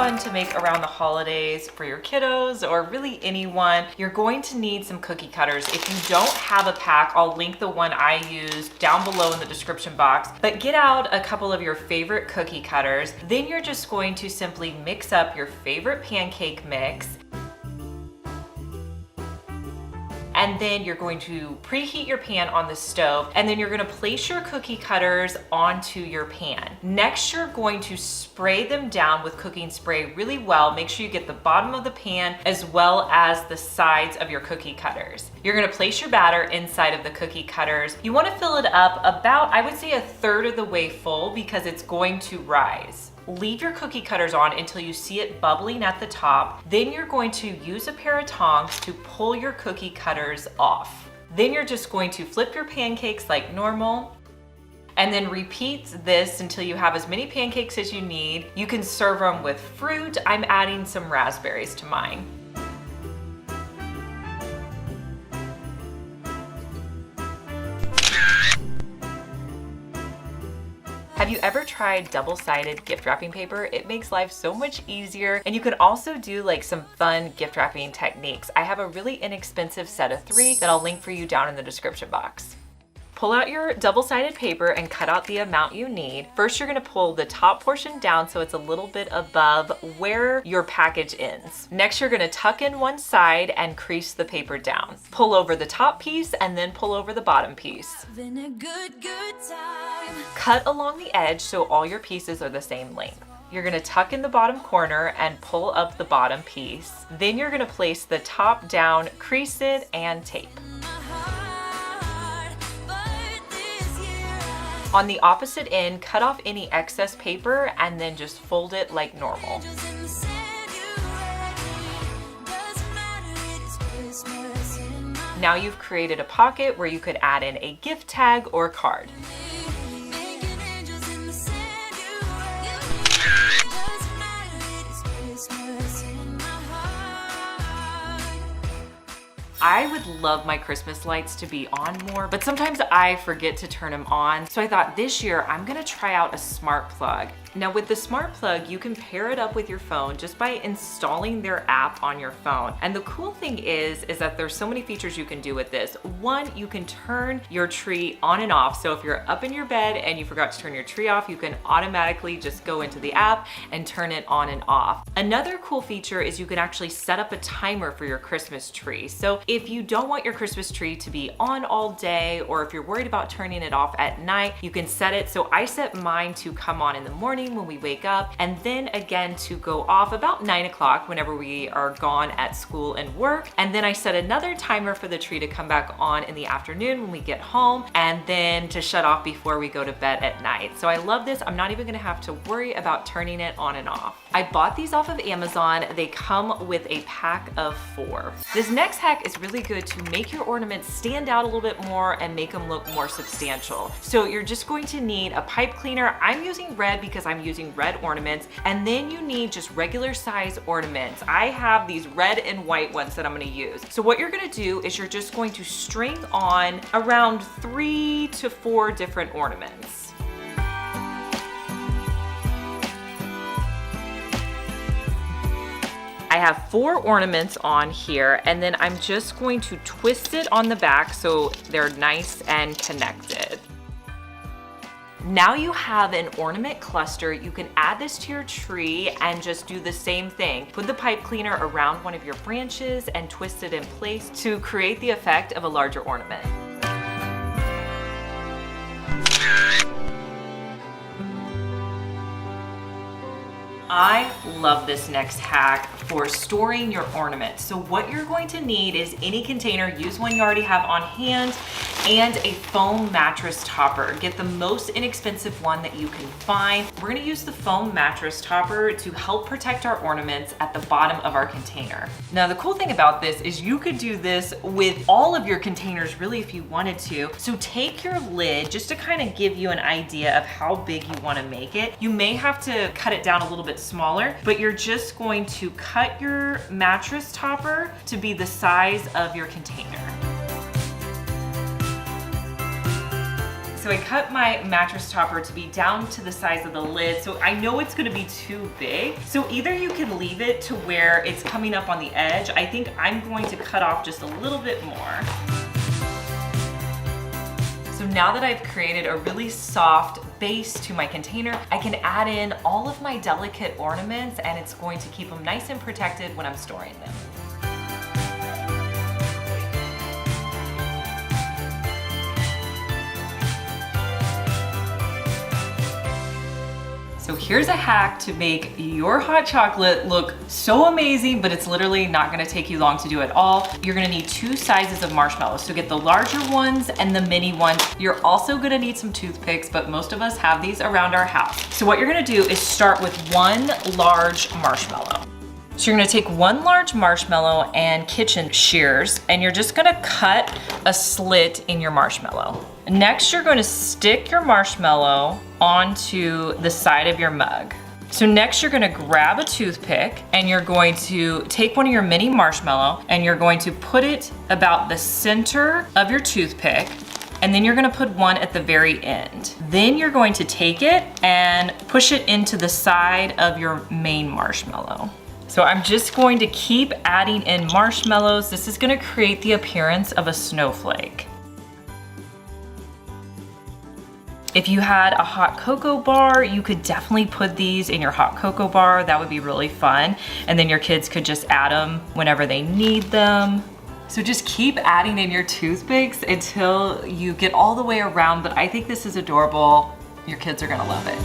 fun to make around the holidays for your kiddos or really anyone. You're going to need some cookie cutters. If you don't have a pack, I'll link the one I used down below in the description box. But get out a couple of your favorite cookie cutters. Then you're just going to simply mix up your favorite pancake mix. And then you're going to preheat your pan on the stove, and then you're gonna place your cookie cutters onto your pan. Next, you're going to spray them down with cooking spray really well. Make sure you get the bottom of the pan as well as the sides of your cookie cutters. You're gonna place your batter inside of the cookie cutters. You wanna fill it up about, I would say, a third of the way full because it's going to rise. Leave your cookie cutters on until you see it bubbling at the top. Then you're going to use a pair of tongs to pull your cookie cutters off. Then you're just going to flip your pancakes like normal, and then repeat this until you have as many pancakes as you need. You can serve them with fruit. I'm adding some raspberries to mine. Have you ever tried double-sided gift wrapping paper? It makes life so much easier, and you can also do like some fun gift wrapping techniques. I have a really inexpensive set of 3 that I'll link for you down in the description box. Pull out your double-sided paper and cut out the amount you need. First, you're gonna pull the top portion down so it's a little bit above where your package ends. Next, you're gonna tuck in one side and crease the paper down. Pull over the top piece and then pull over the bottom piece. Cut along the edge so all your pieces are the same length. You're gonna tuck in the bottom corner and pull up the bottom piece. Then you're gonna place the top down, crease it, and tape. On the opposite end, cut off any excess paper and then just fold it like normal. Now you've created a pocket where you could add in a gift tag or card. I would love my Christmas lights to be on more, but sometimes I forget to turn them on. So I thought this year I'm gonna try out a smart plug. Now with the smart plug, you can pair it up with your phone just by installing their app on your phone. And the cool thing is that there's so many features you can do with this. One, you can turn your tree on and off. So if you're up in your bed and you forgot to turn your tree off, you can automatically just go into the app and turn it on and off. Another cool feature is you can actually set up a timer for your Christmas tree. So if you don't want your Christmas tree to be on all day, or if you're worried about turning it off at night, you can set it. So I set mine to come on in the morning when we wake up, and then again to go off about 9 o'clock whenever we are gone at school and work. And then I set another timer for the tree to come back on in the afternoon when we get home, and then to shut off before we go to bed at night. So I love this. I'm not even gonna have to worry about turning it on and off. I bought these off of Amazon. They come with a pack of 4. This next hack is really good to make your ornaments stand out a little bit more and make them look more substantial. So you're just going to need a pipe cleaner. I'm using red because I'm using red ornaments, and then you need just regular size ornaments. I have these red and white ones that I'm gonna use. So what you're gonna do is you're just going to string on around 3 to 4 different ornaments. I have 4 ornaments on here, and then I'm just going to twist it on the back so they're nice and connected. Now you have an ornament cluster. You can add this to your tree and just do the same thing. Put the pipe cleaner around one of your branches and twist it in place to create the effect of a larger ornament. I love this next hack for storing your ornaments. So what you're going to need is any container, use one you already have on hand, and a foam mattress topper. Get the most inexpensive one that you can find. We're gonna use the foam mattress topper to help protect our ornaments at the bottom of our container. Now the cool thing about this is you could do this with all of your containers really if you wanted to. So take your lid just to kind of give you an idea of how big you want to make it. You may have to cut it down a little bit smaller, but you're just going to cut your mattress topper to be the size of your container. So So I cut my mattress topper to be down to the size of the lid, so I know it's gonna be too big. So either you can leave it to where it's coming up on the edge. I think I'm going to cut off just a little bit more. So now that I've created a really soft base to my container, I can add in all of my delicate ornaments, and it's going to keep them nice and protected when I'm storing them. So here's a hack to make your hot chocolate look so amazing, but it's literally not gonna take you long to do at all. You're gonna need 2 sizes of marshmallows. So get the larger ones and the mini ones. You're also gonna need some toothpicks, but most of us have these around our house. So what you're gonna do is start with 1 large marshmallow. So you're gonna take 1 large marshmallow and kitchen shears, and you're just gonna cut a slit in your marshmallow. Next, you're going to stick your marshmallow onto the side of your mug. So next you're gonna grab a toothpick and you're going to take one of your mini marshmallow and you're going to put it about the center of your toothpick, and then you're gonna put one at the very end. Then you're going to take it and push it into the side of your main marshmallow. So I'm just going to keep adding in marshmallows. This is gonna create the appearance of a snowflake. If you had a hot cocoa bar, you could definitely put these in your hot cocoa bar. That would be really fun. And then your kids could just add them whenever they need them. So just keep adding in your toothpicks until you get all the way around, but I think this is adorable. Your kids are gonna love it.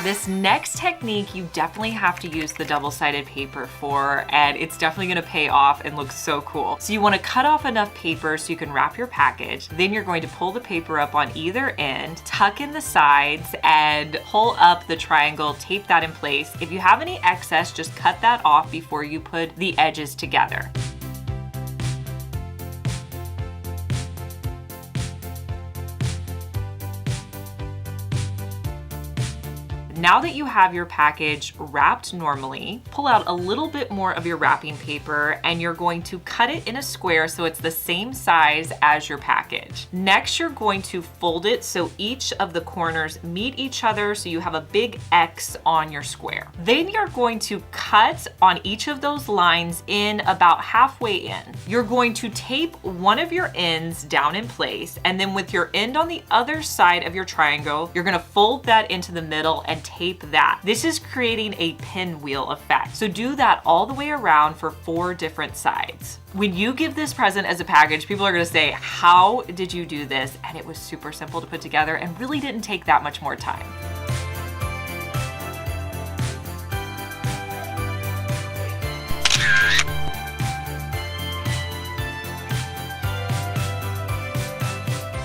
This next technique you definitely have to use the double-sided paper for, and it's definitely gonna pay off and look so cool. So you wanna cut off enough paper so you can wrap your package. Then you're going to pull the paper up on either end, tuck in the sides, and pull up the triangle, tape that in place. If you have any excess, just cut that off before you put the edges together. Now that you have your package wrapped normally, pull out a little bit more of your wrapping paper and you're going to cut it in a square so it's the same size as your package. Next, you're going to fold it so each of the corners meet each other so you have a big X on your square. Then you're going to cut on each of those lines in about halfway in. You're going to tape one of your ends down in place, and then with your end on the other side of your triangle, you're gonna fold that into the middle and tape that. This is creating a pinwheel effect. So do that all the way around for 4 different sides. When you give this present as a package, people are gonna say, how did you do this? And it was super simple to put together and really didn't take that much more time.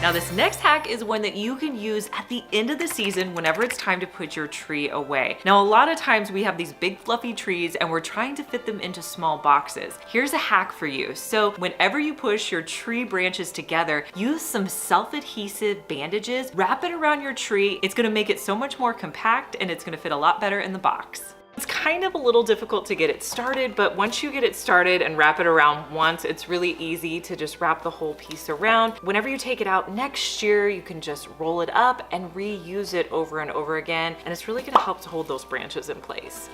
Now this next hack is one that you can use at the end of the season whenever it's time to put your tree away. Now a lot of times we have these big fluffy trees and we're trying to fit them into small boxes. Here's a hack for you. So whenever you push your tree branches together, use some self-adhesive bandages, wrap it around your tree. It's gonna make it so much more compact and it's gonna fit a lot better in the box. It's kind of a little difficult to get it started, but once you get it started and wrap it around once, it's really easy to just wrap the whole piece around. Whenever you take it out next year, you can just roll it up and reuse it over and over again, and it's really gonna help to hold those branches in place.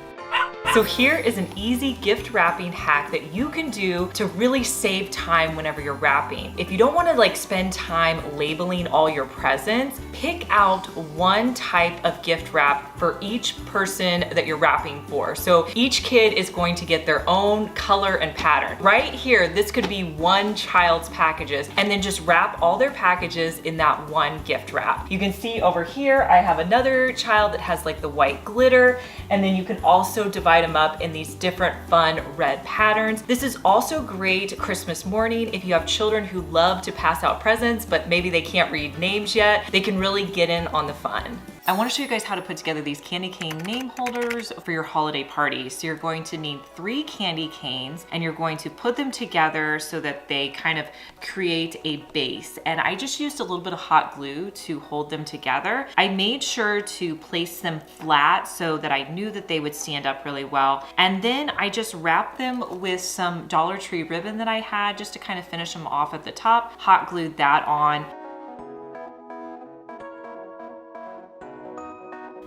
So here is an easy gift wrapping hack that you can do to really save time whenever you're wrapping. If you don't want to spend time labeling all your presents, pick out one type of gift wrap for each person that you're wrapping for. So each kid is going to get their own color and pattern. Right here, this could be one child's packages, and then just wrap all their packages in that one gift wrap. You can see over here, I have another child that has the white glitter, and then you can also divide them up in these different fun red patterns. This is also great Christmas morning if you have children who love to pass out presents, but maybe they can't read names yet. They can really get in on the fun. I want to show you guys how to put together these candy cane name holders for your holiday party. So you're going to need 3 candy canes and you're going to put them together so that they kind of create a base. And I just used a little bit of hot glue to hold them together. I made sure to place them flat so that I knew that they would stand up really well. And then I just wrapped them with some Dollar Tree ribbon that I had just to kind of finish them off at the top, hot glued that on.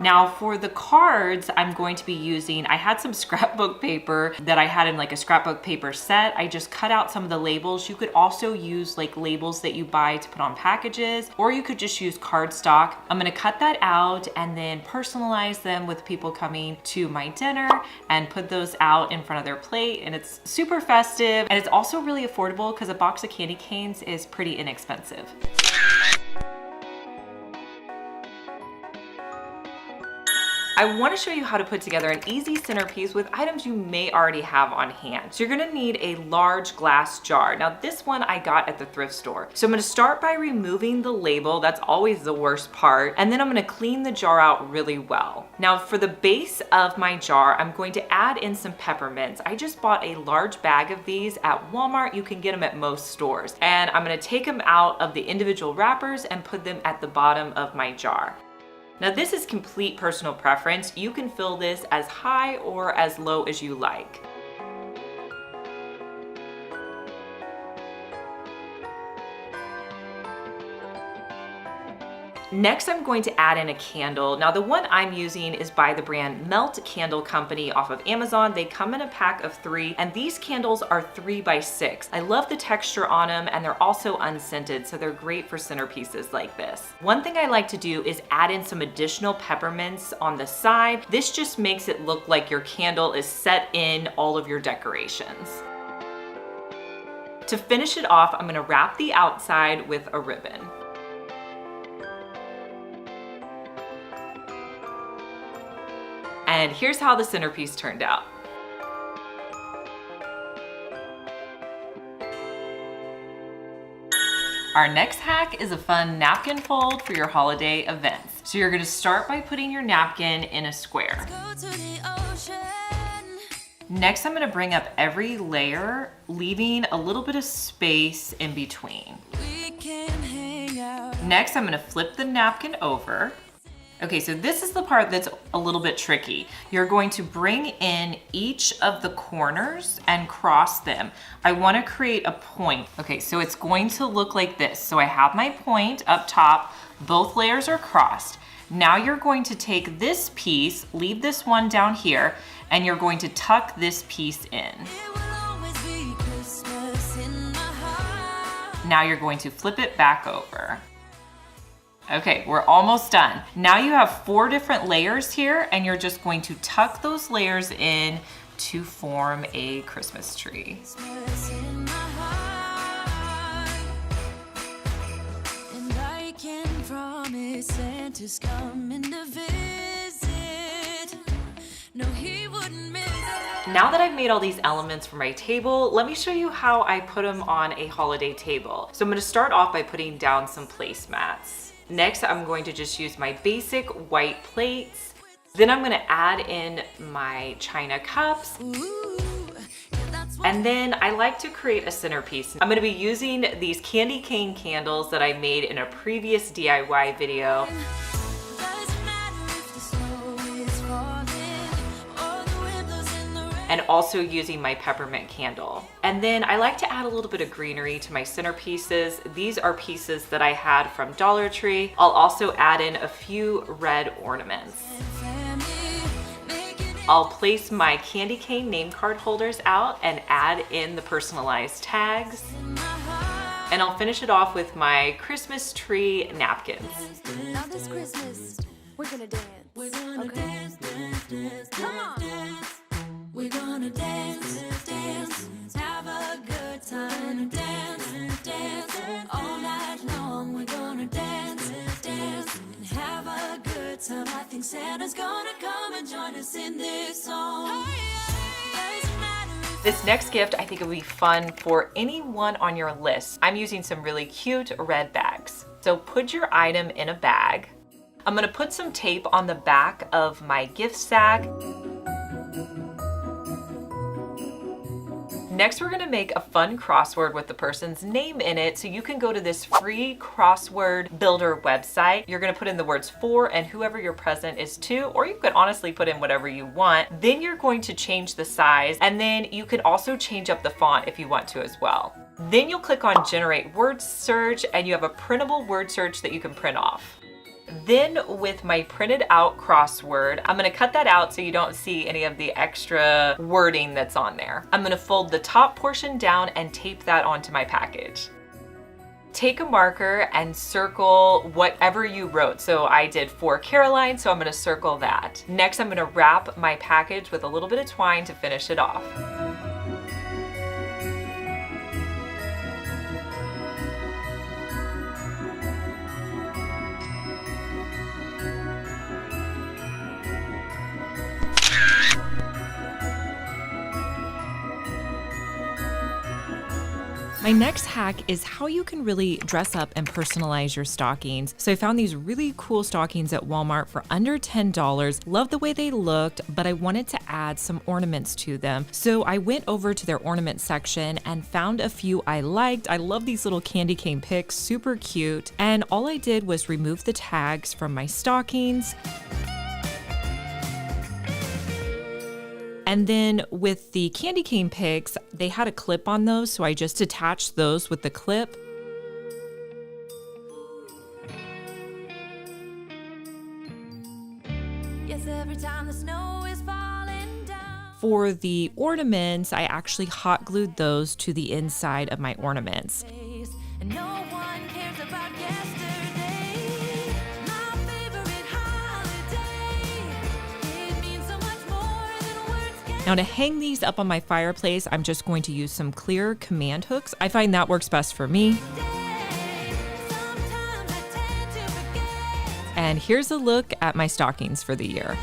Now for the cards, I'm going to be using, I had some scrapbook paper that I had in like a scrapbook paper set. I just cut out some of the labels. You could also use like labels that you buy to put on packages, or you could just use cardstock. I'm gonna cut that out and then personalize them with people coming to my dinner and put those out in front of their plate. And it's super festive and it's also really affordable because a box of candy canes is pretty inexpensive. I want to show you how to put together an easy centerpiece with items you may already have on hand. So you're going to need a large glass jar. Now this one I got at the thrift store. So I'm going to start by removing the label. That's always the worst part. And then I'm going to clean the jar out really well. Now for the base of my jar, I'm going to add in some peppermints. I just bought a large bag of these at Walmart. You can get them at most stores. And I'm going to take them out of the individual wrappers and put them at the bottom of my jar. Now this is complete personal preference. You can fill this as high or as low as you like. Next, I'm going to add in a candle. Now the one I'm using is by the brand Melt Candle Company off of Amazon. They come in a pack of 3 and these candles are 3 by 6. I love the texture on them and they're also unscented, so they're great for centerpieces like this. One thing I like to do is add in some additional peppermints on the side. This just makes it look like your candle is set in all of your decorations. To finish it off, I'm gonna wrap the outside with a ribbon. And here's how the centerpiece turned out. Our next hack is a fun napkin fold for your holiday events. So you're gonna start by putting your napkin in a square. Next, I'm gonna bring up every layer, leaving a little bit of space in between. Next, I'm gonna flip the napkin over. Okay, so this is the part that's a little bit tricky. You're going to bring in each of the corners and cross them. I wanna create a point. Okay, so it's going to look like this. So I have my point up top, both layers are crossed. Now you're going to take this piece, leave this one down here, and you're going to tuck this piece in. Now you're going to flip it back over. Okay, we're almost done. Now you have 4 different layers here and you're just going to tuck those layers in to form a Christmas tree. Now that I've made all these elements for my table, let me show you how I put them on a holiday table. So I'm gonna start off by putting down some placemats. Next, I'm going to just use my basic white plates. Then I'm gonna add in my china cups. And then I like to create a centerpiece. I'm gonna be using these candy cane candles that I made in a previous DIY video. And also using my peppermint candle. And then I like to add a little bit of greenery to my centerpieces. These are pieces that I had from Dollar Tree. I'll also add in a few red ornaments. I'll place my candy cane name card holders out and add in the personalized tags. And I'll finish it off with my Christmas tree napkins. Now this Christmas, we're gonna dance. We're gonna dance, dance, dance, come on. We're gonna dance, dance, have a good time, dance, dance, all night long. We're gonna dance, dance, and have a good time. I think Santa's gonna come and join us in this song. This next gift I think it would be fun for anyone on your list. I'm using some really cute red bags. So put your item in a bag. I'm gonna put some tape on the back of my gift sack. Next, we're gonna make a fun crossword with the person's name in it, so you can go to this free crossword builder website. You're gonna put in the words for and whoever your present is to, or you could honestly put in whatever you want. Then you're going to change the size, and then you can also change up the font if you want to as well. Then you'll click on generate word search, and you have a printable word search that you can print off. Then with my printed out crossword, I'm gonna cut that out so you don't see any of the extra wording that's on there. I'm gonna fold the top portion down and tape that onto my package. Take a marker and circle whatever you wrote. So I did for Caroline, so I'm gonna circle that. Next, I'm gonna wrap my package with a little bit of twine to finish it off. My next hack is how you can really dress up and personalize your stockings. So I found these really cool stockings at Walmart for under $10. Love the way they looked, but I wanted to add some ornaments to them. So I went over to their ornament section and found a few I liked. I love these little candy cane picks, super cute. And all I did was remove the tags from my stockings. And then with the candy cane picks, they had a clip on those, so I just attached those with the clip. Yes, every time the snow is falling down. For the ornaments, I actually hot glued those to the inside of my ornaments. And no one cares about yesterday. My favorite holiday. It means so much more than words can. Now to hang these up on my fireplace, I'm just going to use some clear command hooks. I find that works best for me. Sometimes I tend to forget. And here's a look at my stockings for the year.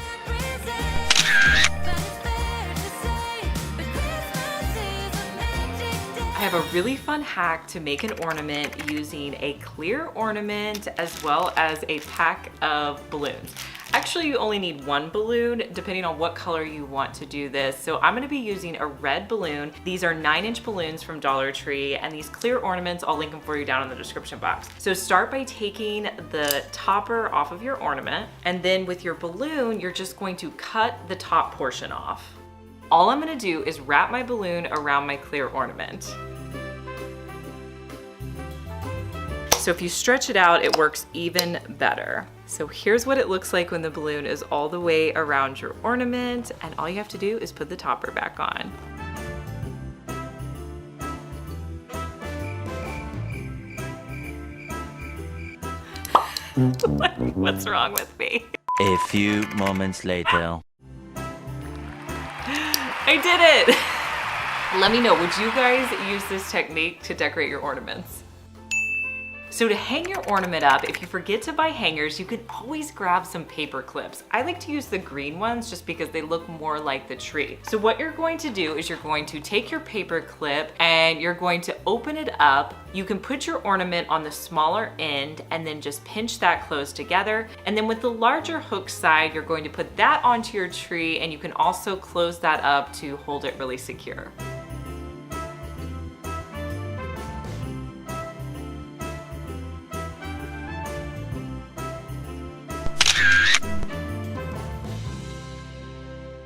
I have a really fun hack to make an ornament using a clear ornament as well as a pack of balloons. Actually, you only need one balloon depending on what color you want to do this. So I'm gonna be using a red balloon. These are 9-inch balloons from Dollar Tree, and these clear ornaments, I'll link them for you down in the description box. So start by taking the topper off of your ornament, and then with your balloon, you're just going to cut the top portion off. All I'm gonna do is wrap my balloon around my clear ornament. So if you stretch it out, it works even better. So here's what it looks like when the balloon is all the way around your ornament, and all you have to do is put the topper back on. What's wrong with me? A few moments later. I did it! Let me know, would you guys use this technique to decorate your ornaments? So to hang your ornament up, if you forget to buy hangers, you can always grab some paper clips. I like to use the green ones just because they look more like the tree. So what you're going to do is you're going to take your paper clip and you're going to open it up. You can put your ornament on the smaller end and then just pinch that closed together. And then with the larger hook side, you're going to put that onto your tree, and you can also close that up to hold it really secure.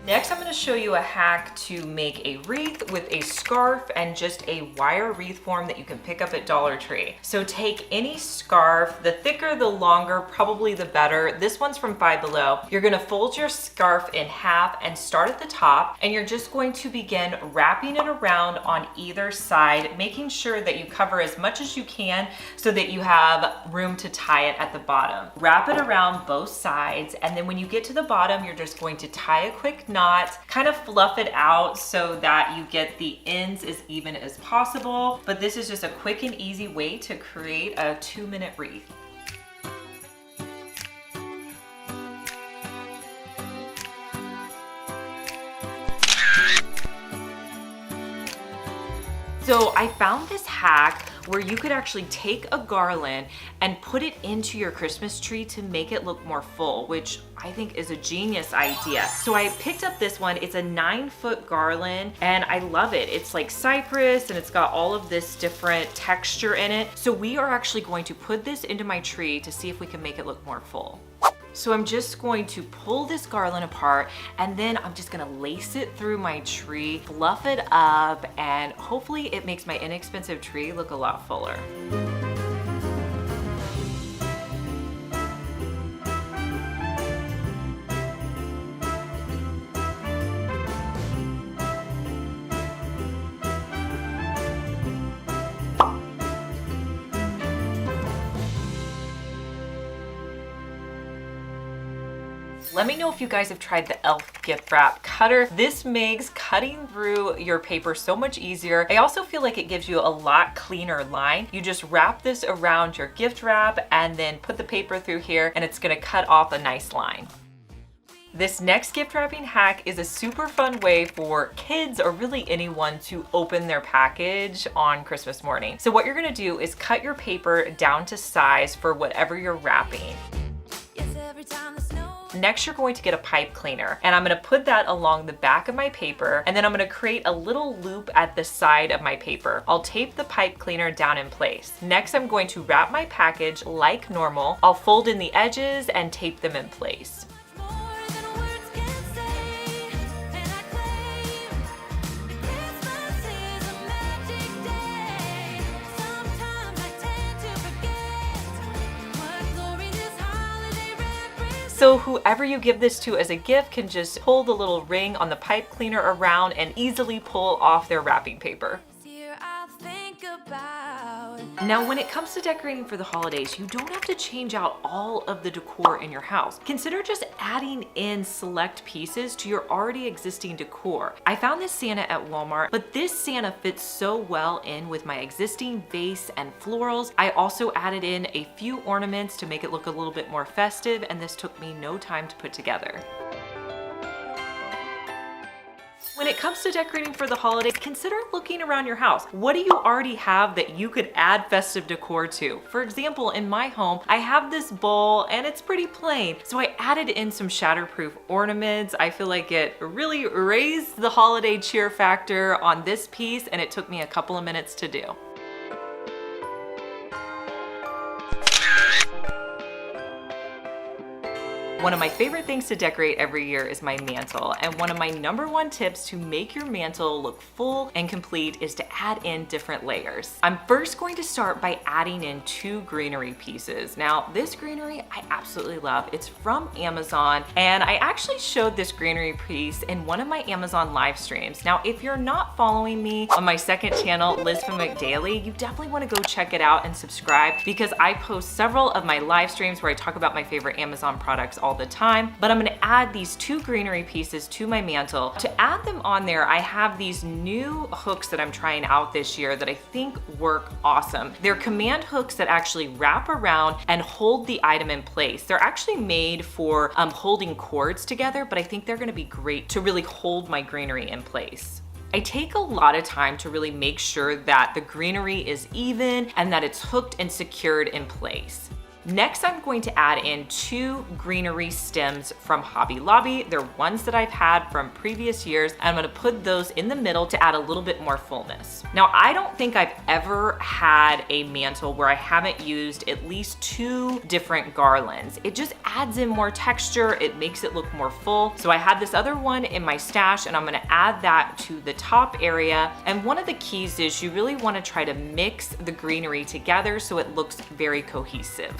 Next, I'm gonna show you a hack to make a wreath with a scarf and just a wire wreath form that you can pick up at Dollar Tree. So take any scarf, the thicker, the longer, probably the better. This one's from Five Below. You're gonna fold your scarf in half and start at the top, and you're just going to begin wrapping it around on either side, making sure that you cover as much as you can so that you have room to tie it at the bottom. Wrap it around both sides, and then when you get to the bottom, you're just going to tie a quick knot, kind of fluff it out so that you get the ends as even as possible. But this is just a quick and easy way to create a 2-minute wreath. So I found this hack where you could actually take a garland and put it into your Christmas tree to make it look more full, which I think is a genius idea. So I picked up this one. It's a 9-foot garland and I love it. It's like cypress and it's got all of this different texture in it. So we are actually going to put this into my tree to see if we can make it look more full. So I'm just going to pull this garland apart and then I'm just gonna lace it through my tree, fluff it up, and hopefully it makes my inexpensive tree look a lot fuller. Let me know if you guys have tried the e.l.f. gift wrap cutter. This makes cutting through your paper so much easier. I also feel like it gives you a lot cleaner line. You just wrap this around your gift wrap and then put the paper through here and it's gonna cut off a nice line. This next gift wrapping hack is a super fun way for kids or really anyone to open their package on Christmas morning. So what you're gonna do is cut your paper down to size for whatever you're wrapping. Next, you're going to get a pipe cleaner and I'm gonna put that along the back of my paper and then I'm gonna create a little loop at the side of my paper. I'll tape the pipe cleaner down in place. Next, I'm going to wrap my package like normal. I'll fold in the edges and tape them in place. So whoever you give this to as a gift can just pull the little ring on the pipe cleaner around and easily pull off their wrapping paper. Now, when it comes to decorating for the holidays, you don't have to change out all of the decor in your house. Consider just adding in select pieces to your already existing decor. I found this Santa at Walmart, but this Santa fits so well in with my existing vase and florals. I also added in a few ornaments to make it look a little bit more festive, and this took me no time to put together. When it comes to decorating for the holidays, consider looking around your house. What do you already have that you could add festive decor to? For example, in my home, I have this bowl and it's pretty plain. So I added in some shatterproof ornaments. I feel like it really raised the holiday cheer factor on this piece and it took me a couple of minutes to do. One of my favorite things to decorate every year is my mantle, and one of my #1 tips to make your mantle look full and complete is to add in different layers. I'm first going to start by adding in 2 greenery pieces. Now, this greenery I absolutely love. It's from Amazon, and I actually showed this greenery piece in one of my Amazon live streams. Now, if you're not following me on my second channel, Liz Fenwick Daily, you definitely want to go check it out and subscribe because I post several of my live streams where I talk about my favorite Amazon products all the time. But I'm gonna add these 2 greenery pieces to my mantle. To add them on there, I have these new hooks that I'm trying out this year that I think work awesome. They're command hooks that actually wrap around and hold the item in place. They're actually made for holding cords together, but I think they're gonna be great to really hold my greenery in place. I take a lot of time to really make sure that the greenery is even and that it's hooked and secured in place. Next, I'm going to add in 2 greenery stems from Hobby Lobby. They're ones that I've had from previous years. I'm gonna put those in the middle to add a little bit more fullness. Now, I don't think I've ever had a mantle where I haven't used at least 2 different garlands. It just adds in more texture. It makes it look more full. So I had this other one in my stash and I'm gonna add that to the top area. And one of the keys is you really wanna try to mix the greenery together so it looks very cohesive.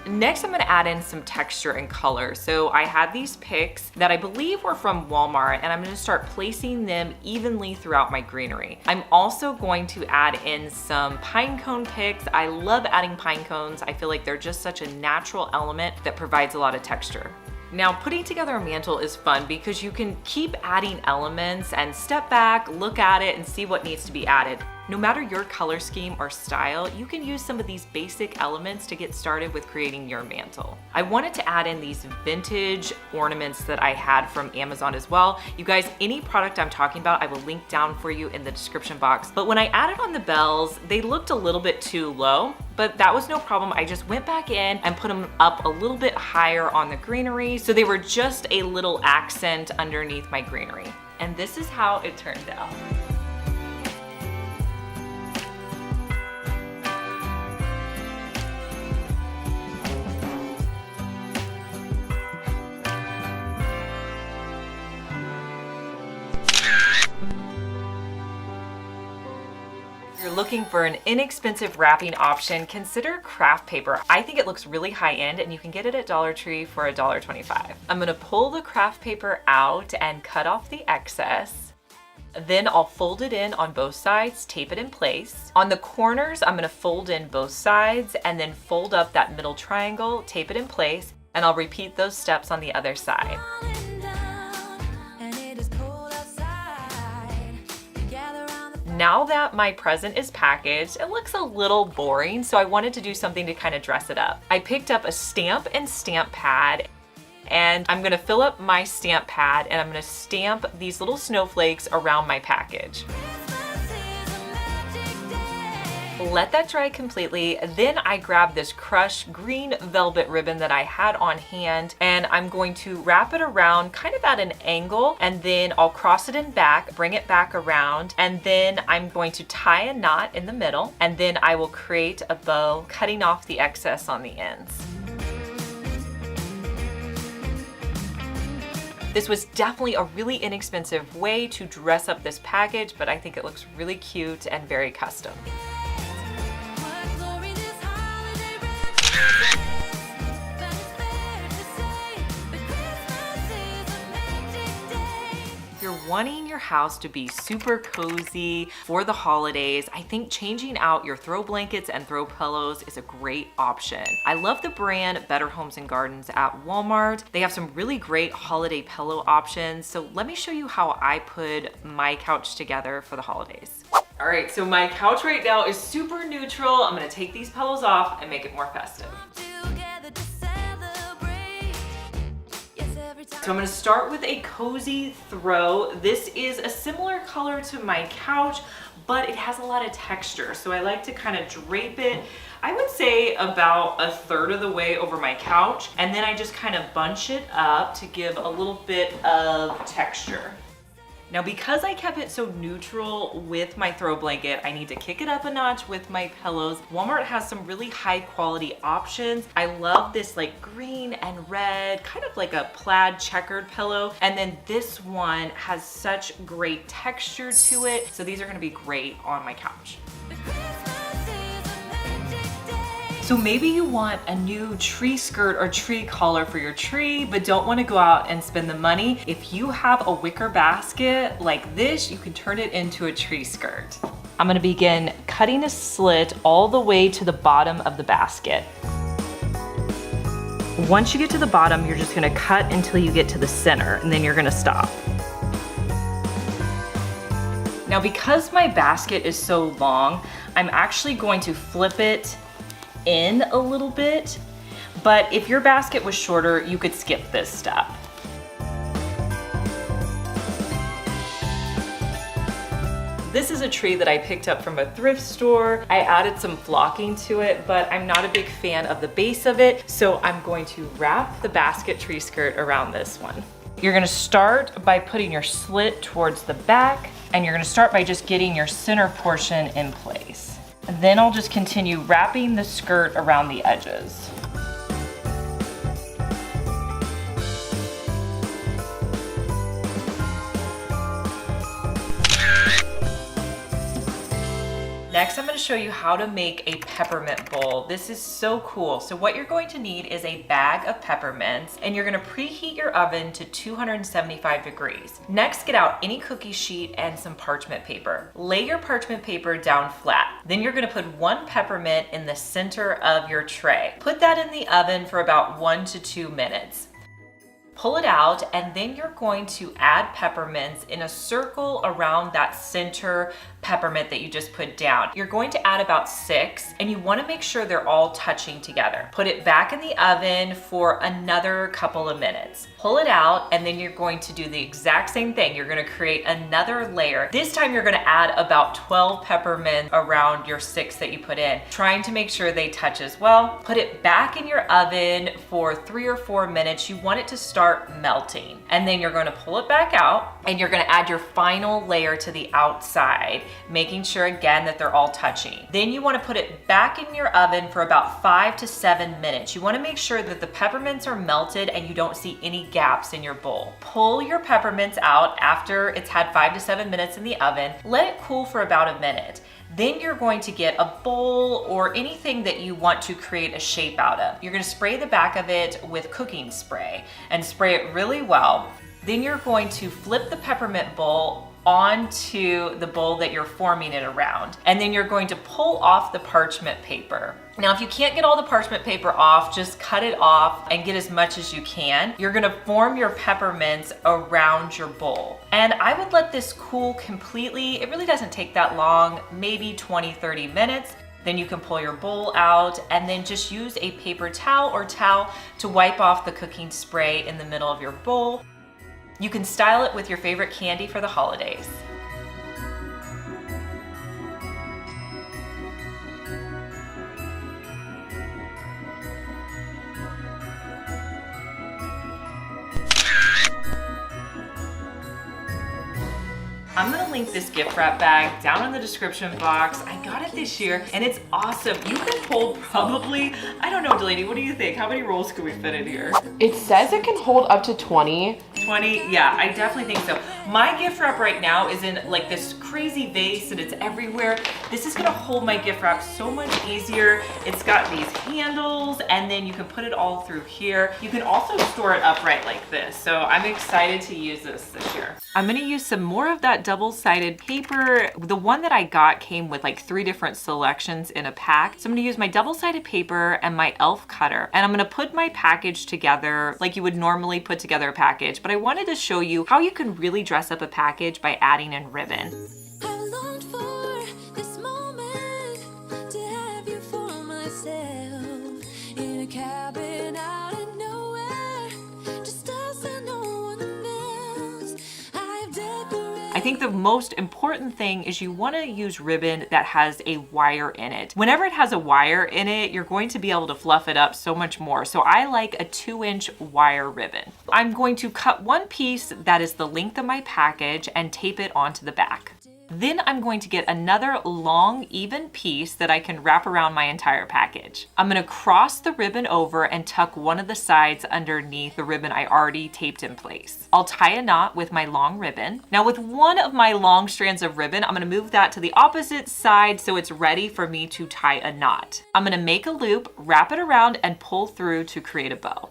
Next, I'm gonna add in some texture and color. So I had these picks that I believe were from Walmart, and I'm gonna start placing them evenly throughout my greenery. I'm also going to add in some pine cone picks. I love adding pine cones. I feel like they're just such a natural element that provides a lot of texture. Now, putting together a mantle is fun because you can keep adding elements and step back, look at it, and see what needs to be added. No matter your color scheme or style, you can use some of these basic elements to get started with creating your mantle. I wanted to add in these vintage ornaments that I had from Amazon as well. You guys, any product I'm talking about, I will link down for you in the description box. But when I added on the bells, they looked a little bit too low, but that was no problem. I just went back in and put them up a little bit higher on the greenery, so they were just a little accent underneath my greenery. And this is how it turned out. If you're looking for an inexpensive wrapping option, consider craft paper. I think it looks really high end and you can get it at Dollar Tree for $1.25. I'm gonna pull the craft paper out and cut off the excess. Then I'll fold it in on both sides, tape it in place. On the corners, I'm gonna fold in both sides and then fold up that middle triangle, tape it in place, and I'll repeat those steps on the other side. Now that my present is packaged, it looks a little boring, so I wanted to do something to kind of dress it up. I picked up a stamp and stamp pad, and I'm gonna fill up my stamp pad and I'm gonna stamp these little snowflakes around my package. Let that dry completely. Then I grab this crushed green velvet ribbon that I had on hand, and I'm going to wrap it around kind of at an angle, and then I'll cross it in back, bring it back around, and then I'm going to tie a knot in the middle, and then I will create a bow, cutting off the excess on the ends. This was definitely a really inexpensive way to dress up this package, but I think it looks really cute and very custom. Wanting your house to be super cozy for the holidays, I think changing out your throw blankets and throw pillows is a great option. I love the brand Better Homes and Gardens at Walmart. They have some really great holiday pillow options. So let me show you how I put my couch together for the holidays. All right, so my couch right now is super neutral. I'm gonna take these pillows off and make it more festive. So I'm gonna start with a cozy throw. This is a similar color to my couch, but it has a lot of texture. So I like to kind of drape it, I would say about a third of the way over my couch. And then I just kind of bunch it up to give a little bit of texture. Now, because I kept it so neutral with my throw blanket, I need to kick it up a notch with my pillows. Walmart has some really high quality options. I love this like green and red, kind of like a plaid checkered pillow. And then this one has such great texture to it. So these are gonna be great on my couch. So maybe you want a new tree skirt or tree collar for your tree, but don't want to go out and spend the money. If you have a wicker basket like this, you can turn it into a tree skirt. I'm gonna begin cutting a slit all the way to the bottom of the basket. Once you get to the bottom, you're just gonna cut until you get to the center, and then you're gonna stop. Now, because my basket is so long, I'm actually going to flip it in a little bit, but if your basket was shorter, you could skip this step. This is a tree that I picked up from a thrift store. I added some flocking to it, but I'm not a big fan of the base of it, so I'm going to wrap the basket tree skirt around this one. You're gonna start by putting your slit towards the back, and you're gonna start by just getting your center portion in place. And then I'll just continue wrapping the skirt around the edges. Next, I'm going to show you how to make a peppermint bowl. This is so cool. So what you're going to need is a bag of peppermints, and you're going to preheat your oven to 275 degrees. Next, get out any cookie sheet and some parchment paper. Lay your parchment paper down flat. Then you're going to put one peppermint in the center of your tray. Put that in the oven for about 1 to 2 minutes. Pull it out, and then you're going to add peppermints in a circle around that center peppermint that you just put down. You're going to add about 6, and you want to make sure they're all touching together. Put it back in the oven for another couple of minutes. Pull it out, and then you're going to do the exact same thing. You're going to create another layer. This time you're going to add about 12 peppermint around your 6 that you put in, trying to make sure they touch as well. Put it back in your oven for 3 or 4 minutes. You want it to start melting, and then you're going to pull it back out, and you're going to add your final layer to the outside, making sure again that they're all touching. Then you want to put it back in your oven for about 5 to 7 minutes. You want to make sure that the peppermints are melted and you don't see any gaps in your bowl. Pull your peppermints out after it's had 5 to 7 minutes in the oven. Let it cool for about a minute. Then you're going to get a bowl or anything that you want to create a shape out of. You're going to spray the back of it with cooking spray and spray it really well. Then you're going to flip the peppermint bowl onto the bowl that you're forming it around. And then you're going to pull off the parchment paper. Now, if you can't get all the parchment paper off, just cut it off and get as much as you can. You're gonna form your peppermints around your bowl. And I would let this cool completely. It really doesn't take that long, maybe 20, 30 minutes. Then you can pull your bowl out and then just use a paper towel or towel to wipe off the cooking spray in the middle of your bowl. You can style it with your favorite candy for the holidays. I'm gonna link this gift wrap bag down in the description box. I got it this year and it's awesome. You can hold probably, I don't know, Delaney, what do you think? How many rolls could we fit in here? It says it can hold up to 20. 20? Yeah, I definitely think so. My gift wrap right now is in like this crazy vase and it's everywhere. This is gonna hold my gift wrap so much easier. It's got these handles and then you can put it all through here. You can also store it upright like this. So I'm excited to use this year. I'm gonna use some more of that double-sided paper. The one that I got came with like 3 different selections in a pack. So I'm gonna use my double-sided paper and my elf cutter, and I'm gonna put my package together like you would normally put together a package, but I wanted to show you how you can really dress up a package by adding in ribbon. I longed for this moment to have you for myself in a cabin out of nowhere, just us and no one else. I've decorated. I think the most important thing is you want to use ribbon that has a wire in it. Whenever it has a wire in it, you're going to be able to fluff it up so much more. So I like a 2-inch wire ribbon. I'm going to cut one piece that is the length of my package and tape it onto the back. Then I'm going to get another long, even piece that I can wrap around my entire package. I'm gonna cross the ribbon over and tuck one of the sides underneath the ribbon I already taped in place. I'll tie a knot with my long ribbon. Now with one of my long strands of ribbon, I'm gonna move that to the opposite side so it's ready for me to tie a knot. I'm gonna make a loop, wrap it around, and pull through to create a bow.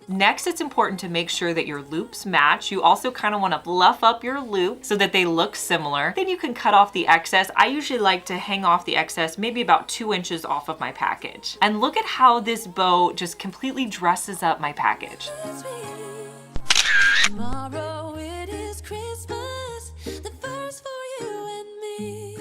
Next, it's important to make sure that your loops match. You also kind of want to fluff up your loop so that they look similar. Then you can cut off the excess. I usually like to hang off the excess maybe about 2 inches off of my package. And look at how this bow just completely dresses up my package. Tomorrow it is Christmas, the first for you and me.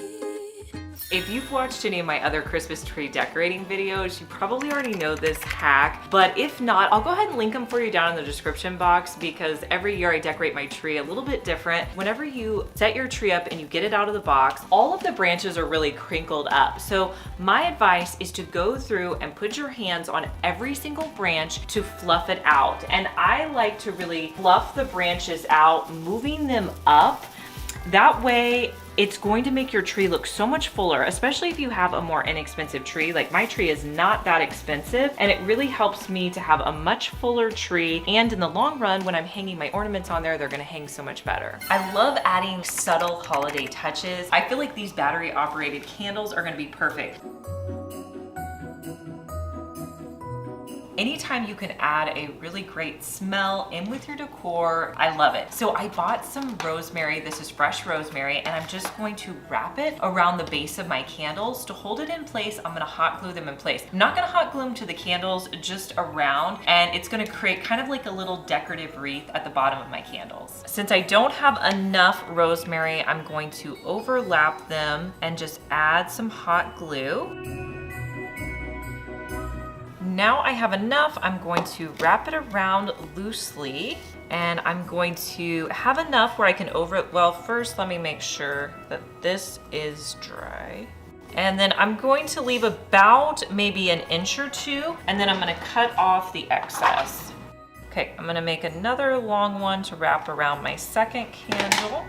If you've watched any of my other Christmas tree decorating videos, you probably already know this hack, but if not, I'll go ahead and link them for you down in the description box because every year I decorate my tree a little bit different. Whenever you set your tree up and you get it out of the box, all of the branches are really crinkled up. So my advice is to go through and put your hands on every single branch to fluff it out. And I like to really fluff the branches out, moving them up. That way, it's going to make your tree look so much fuller, especially if you have a more inexpensive tree. Like my tree is not that expensive, and it really helps me to have a much fuller tree. And in the long run, when I'm hanging my ornaments on there, they're gonna hang so much better. I love adding subtle holiday touches. I feel like these battery operated candles are gonna be perfect. anytime you can add a really great smell in with your decor, I love it. So I bought some rosemary. This is fresh rosemary, and I'm just going to wrap it around the base of my candles. To hold it in place, I'm gonna hot glue them in place. I'm not gonna hot glue them to the candles, just around, and it's gonna create kind of like a little decorative wreath at the bottom of my candles. Since I don't have enough rosemary, I'm going to overlap them and just add some hot glue. Now I have enough, I'm going to wrap it around loosely, and I'm going to have enough where I can well, first let me make sure that this is dry. And then I'm going to leave about maybe an inch or two, and then I'm gonna cut off the excess. Okay, I'm gonna make another long one to wrap around my second candle.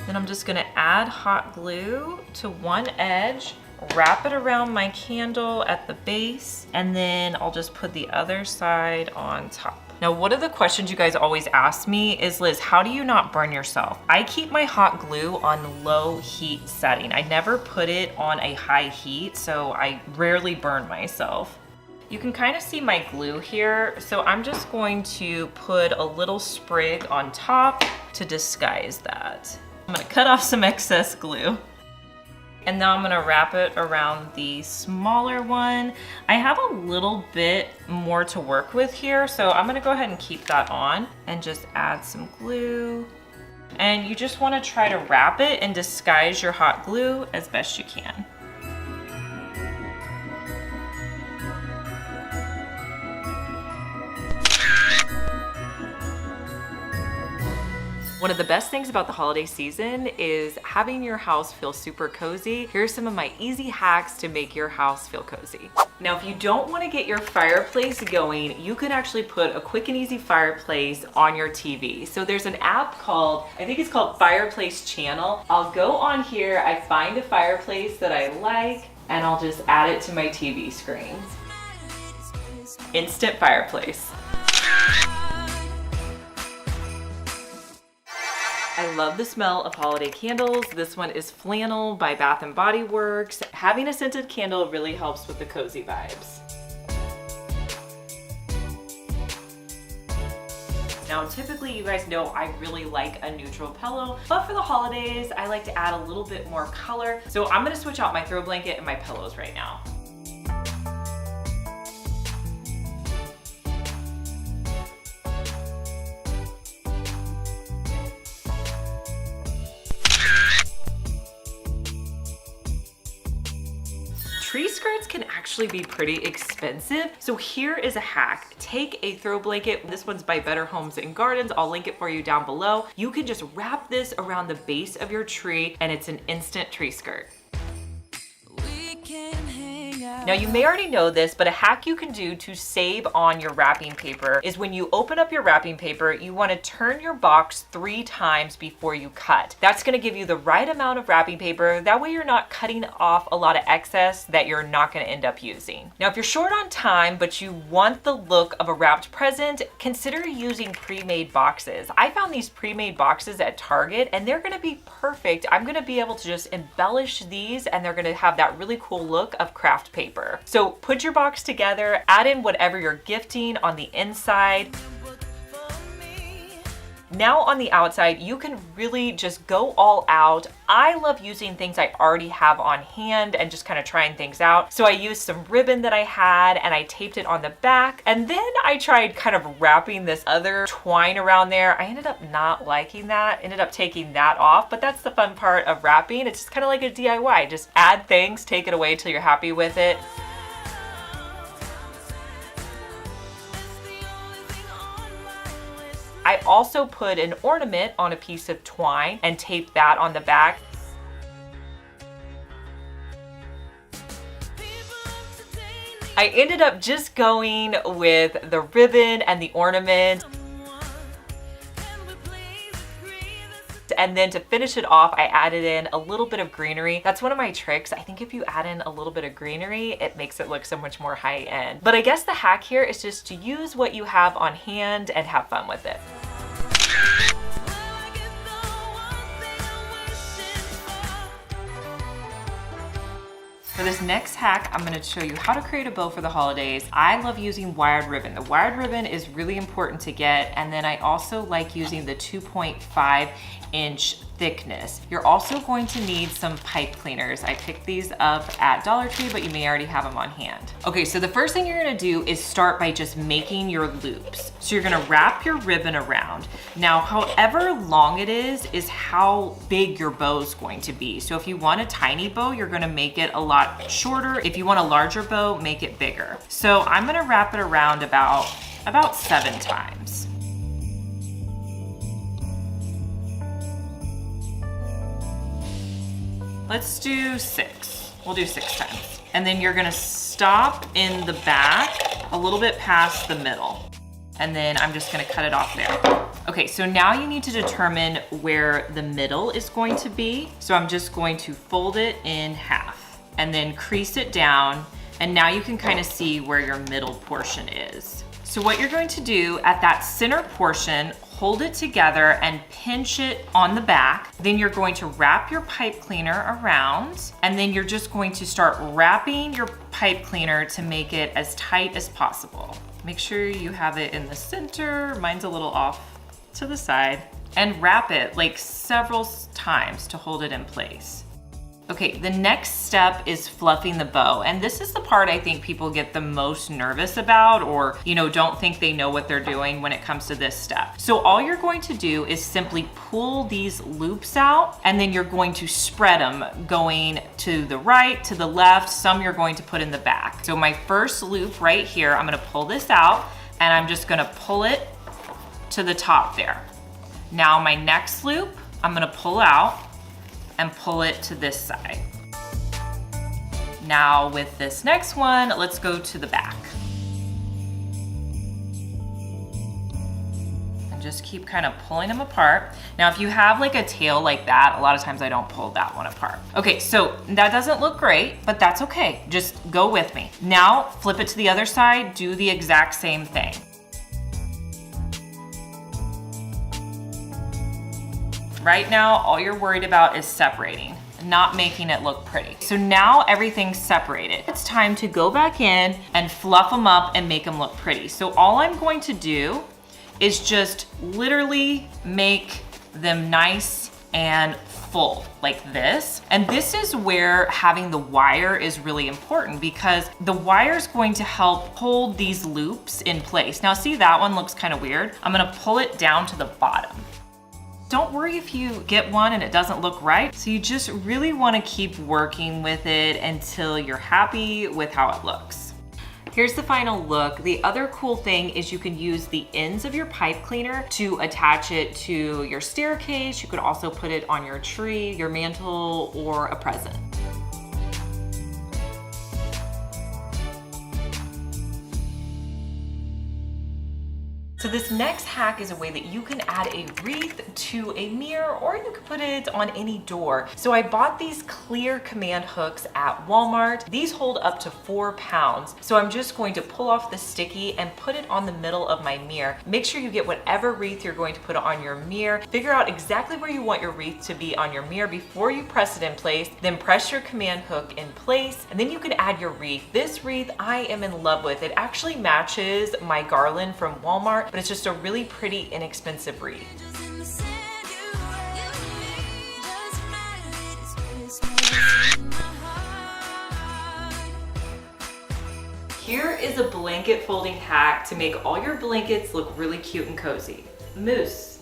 Then I'm just gonna add hot glue to one edge, wrap it around my candle at the base, and then I'll just put the other side on top. Now, one of the questions you guys always ask me is, Liz, how do you not burn yourself? I keep my hot glue on low heat setting. I never put it on a high heat, so I rarely burn myself. You can kind of see my glue here, so I'm just going to put a little sprig on top to disguise that. I'm gonna cut off some excess glue. And now I'm gonna wrap it around the smaller one. I have a little bit more to work with here, so I'm gonna go ahead and keep that on and just add some glue. And you just wanna try to wrap it and disguise your hot glue as best you can. One of the best things about the holiday season is having your house feel super cozy. Here's some of my easy hacks to make your house feel cozy. Now, if you don't want to get your fireplace going, you can actually put a quick and easy fireplace on your TV. So there's an app called, I think it's called Fireplace Channel. I'll go on here, I find a fireplace that I like, and I'll just add it to my TV screen. Instant fireplace. I love the smell of holiday candles. This one is Flannel by Bath & Body Works. Having a scented candle really helps with the cozy vibes. Now, typically, you guys know I really like a neutral pillow, but for the holidays, I like to add a little bit more color. So I'm gonna switch out my throw blanket and my pillows right now. Tree skirts can actually be pretty expensive. So here is a hack. Take a throw blanket. This one's by Better Homes and Gardens. I'll link it for you down below. You can just wrap this around the base of your tree and it's an instant tree skirt. Now, you may already know this, but a hack you can do to save on your wrapping paper is when you open up your wrapping paper, you want to turn your box 3 times before you cut. That's going to give you the right amount of wrapping paper. That way you're not cutting off a lot of excess that you're not going to end up using. Now, if you're short on time, but you want the look of a wrapped present, consider using pre-made boxes. I found these pre-made boxes at Target and they're going to be perfect. I'm going to be able to just embellish these and they're going to have that really cool look of craft paper. So put your box together, add in whatever you're gifting on the inside. Now on the outside, you can really just go all out. I love using things I already have on hand and just kind of trying things out. So I used some ribbon that I had and I taped it on the back. And then I tried kind of wrapping this other twine around there. I ended up not liking that, ended up taking that off, but that's the fun part of wrapping. It's just kind of like a DIY. Just add things, take it away till you're happy with it. I also put an ornament on a piece of twine and taped that on the back. I ended up just going with the ribbon and the ornament. And then to finish it off, I added in a little bit of greenery. That's one of my tricks. I think if you add in a little bit of greenery, it makes it look so much more high end. But I guess the hack here is just to use what you have on hand and have fun with it. For For this next hack, I'm gonna show you how to create a bow for the holidays. I love using wired ribbon. The wired ribbon is really important to get, and then I also like using the 2.5-inch thickness. You're also going to need some pipe cleaners. I picked these up at Dollar Tree, but you may already have them on hand. Okay, so the first thing you're gonna do is start by just making your loops. So you're gonna wrap your ribbon around. Now, however long it is how big your bow is going to be. So if you want a tiny bow, you're gonna make it a lot shorter. If you want a larger bow, make it bigger. So I'm gonna wrap it around about 7 times. Let's do 6. We'll do 6 times. And then you're gonna stop in the back a little bit past the middle. And then I'm just gonna cut it off there. Okay, so now you need to determine where the middle is going to be. So I'm just going to fold it in half and then crease it down. And now you can kind of see where your middle portion is. So what you're going to do at that center portion, hold it together and pinch it on the back. Then you're going to wrap your pipe cleaner around, and then you're just going to start wrapping your pipe cleaner to make it as tight as possible. Make sure you have it in the center. Mine's a little off to the side, and wrap it like several times to hold it in place. Okay, the next step is fluffing the bow. And this is the part I think people get the most nervous about, or don't think they know what they're doing when it comes to this step. So all you're going to do is simply pull these loops out, and then you're going to spread them going to the right, to the left. Some you're going to put in the back. So my first loop right here, I'm gonna pull this out, and I'm just gonna pull it to the top there. Now my next loop, I'm gonna pull out and pull it to this side. Now with this next one, let's go to the back. And just keep kind of pulling them apart. Now if you have like a tail like that, a lot of times I don't pull that one apart. Okay, so that doesn't look great, but that's okay. Just go with me. Now flip it to the other side, do the exact same thing. Right now, all you're worried about is separating, not making it look pretty. So now everything's separated. It's time to go back in and fluff them up and make them look pretty. So all I'm going to do is just literally make them nice and full like this. And this is where having the wire is really important, because the wire is going to help hold these loops in place. Now see, that one looks kind of weird. I'm gonna pull it down to the bottom. Don't worry if you get one and it doesn't look right. So you just really want to keep working with it until you're happy with how it looks. Here's the final look. The other cool thing is you can use the ends of your pipe cleaner to attach it to your staircase. You could also put it on your tree, your mantle, or a present. So this next hack is a way that you can add a wreath to a mirror, or you could put it on any door. So I bought these clear command hooks at Walmart. These hold up to 4 pounds. So I'm just going to pull off the sticky and put it on the middle of my mirror. Make sure you get whatever wreath you're going to put on your mirror. Figure out exactly where you want your wreath to be on your mirror before you press it in place. Then press your command hook in place, and then you can add your wreath. This wreath I am in love with. It actually matches my garland from Walmart, but it's just a really pretty, inexpensive wreath. Here is a blanket folding hack to make all your blankets look really cute and cozy. Moose,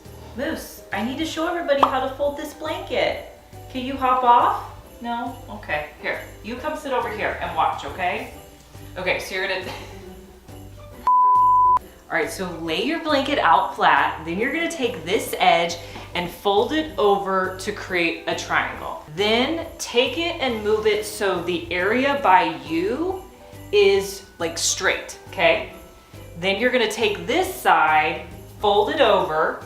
I need to show everybody how to fold this blanket. Can you hop off? No? Okay, here. You come sit over here and watch, okay? Okay, so you're gonna... All right, so lay your blanket out flat, then you're gonna take this edge and fold it over to create a triangle. Then take it and move it so the area by you is like straight, okay? Then you're gonna take this side, fold it over,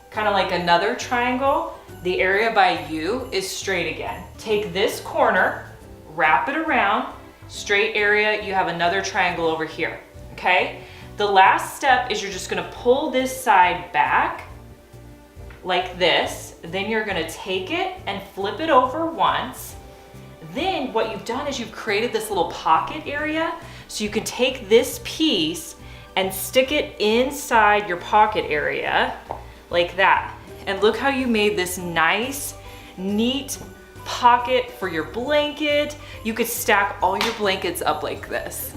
kind of like another triangle. The area by you is straight again. Take this corner, wrap it around, straight area, you have another triangle over here, okay? The last step is you're just gonna pull this side back like this. Then you're gonna take it and flip it over once. Then what you've done is you've created this little pocket area, so you can take this piece and stick it inside your pocket area like that. And look how you made this nice, neat pocket for your blanket. You could stack all your blankets up like this.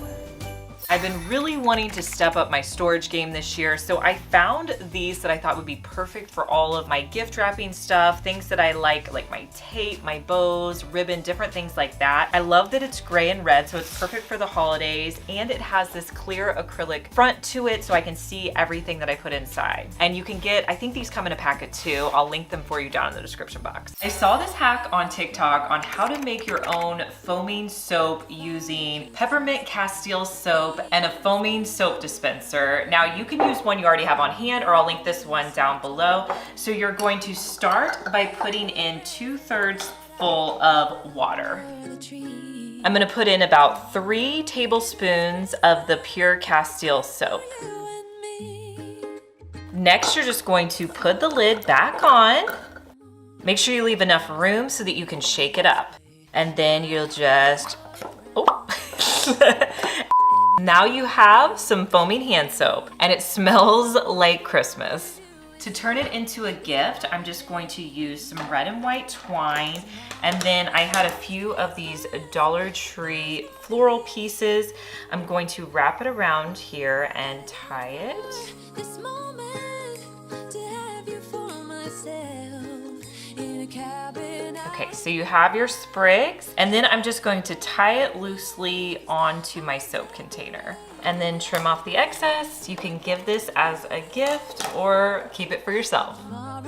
I've been really wanting to step up my storage game this year, so I found these that I thought would be perfect for all of my gift wrapping stuff, things that I like my tape, my bows, ribbon, different things like that. I love that it's gray and red, so it's perfect for the holidays, and it has this clear acrylic front to it so I can see everything that I put inside. And you can get, I think these come in a packet too. I'll link them for you down in the description box. I saw this hack on TikTok on how to make your own foaming soap using peppermint castile soap and a foaming soap dispenser. Now you can use one you already have on hand, or I'll link this one down below. So you're going to start by putting in 2/3 full of water. I'm gonna put in about 3 tablespoons of the pure castile soap. Next, you're just going to put the lid back on. Make sure you leave enough room so that you can shake it up. And then you'll just, oh. Now you have some foaming hand soap, and it smells like Christmas. To turn it into a gift, I'm just going to use some red and white twine, and then I had a few of these Dollar Tree floral pieces. I'm going to wrap it around here and tie it. This moment to have you for myself in a cabin. Okay, so you have your sprigs, and then I'm just going to tie it loosely onto my soap container and then trim off the excess. You can give this as a gift or keep it for yourself. Tomorrow